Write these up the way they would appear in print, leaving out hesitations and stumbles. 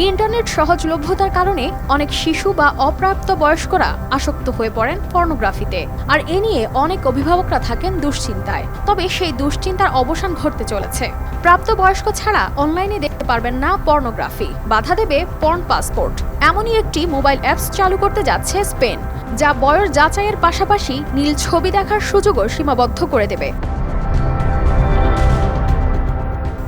Internet সহজলভ্যতার কারণে অনেক শিশু বা অপ্রাপ্তবয়স্করা আসক্ত হয়ে পড়েন পর্নোগ্রাফিতে, আর এ নিয়ে অনেক অভিভাবকরা থাকেন দুশ্চিন্তায়। তবে সেই দুশ্চিন্তার অবসান ঘটতে চলেছে। প্রাপ্তবয়স্ক ছাড়া অনলাইনে দেখতে পারবেন না পর্নোগ্রাফি, বাধা দেবে পর্ন পাসপোর্ট। এমনই একটি মোবাইল অ্যাপস চালু করতে যাচ্ছে স্পেন, যা বয়স যাচাইয়ের পাশাপাশি নীল ছবি দেখার সুযোগও সীমাবদ্ধ করে দেবে।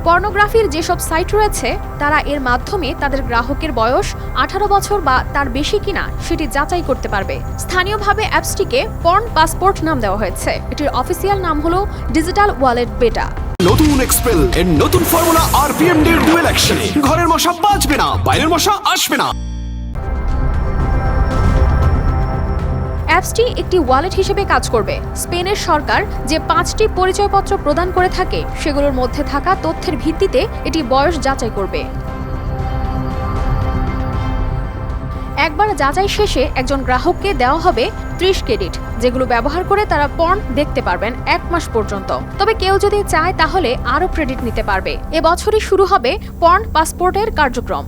পর্নোগ্রাফির যেসব সাইট রয়েছে তারা এর মাধ্যমে তাদের গ্রাহকের বয়স 18 বছর বা তার বেশি কিনা সেটি যাচাই করতে পারবে। স্থানীয়ভাবে অ্যাপসটিকে পর্ন পাসপোর্ট নাম দেওয়া হয়েছে। এটির অফিসিয়াল নাম হলো ডিজিটাল ওয়ালেট বেটা। নতুন এক্সপেল এর নতুন ফর্মুলা আরপিএম এর ডুয়েল অ্যাকশনে ঘরের মশা বাঁচবে না, বাইরের মশা আসবে না। অ্যাপসটি একটি ওয়ালেট হিসেবে কাজ করবে। স্পেনের সরকার যে 5টি পরিচয়পত্র প্রদান করে থাকে সেগুলোর মধ্যে থাকা তথ্যের ভিত্তিতে এটি বয়স যাচাই করবে। একবার যাচাই শেষে একজন গ্রাহককে দেওয়া হবে 30 ক্রেডিট, যেগুলো ব্যবহার করে তারা পর্ন দেখতে পারবেন 1 মাস পর্যন্ত। তবে কেউ যদি চায় তাহলে আরও ক্রেডিট নিতে পারবে। এবছরই শুরু হবে পর্ন পাসপোর্টের কার্যক্রম।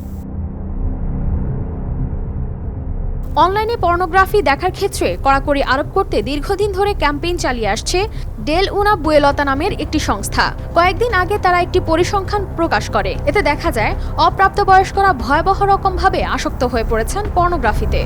অনলাইনে পর্নোগ্রাফি দেখার ক্ষেত্রে কড়াকড়ি আরোপ করতে দীর্ঘদিন ধরে ক্যাম্পেইন চালিয়ে আসছে ডেল উনা বুয়েলতা নামের একটি সংস্থা। কয়েকদিন আগে তারা একটি পরিসংখ্যান প্রকাশ করে। এতে দেখা যায় অপ্রাপ্তবয়স্করা ভয়াবহ রকমভাবে আসক্ত হয়ে পড়েছেন পর্নোগ্রাফিতে।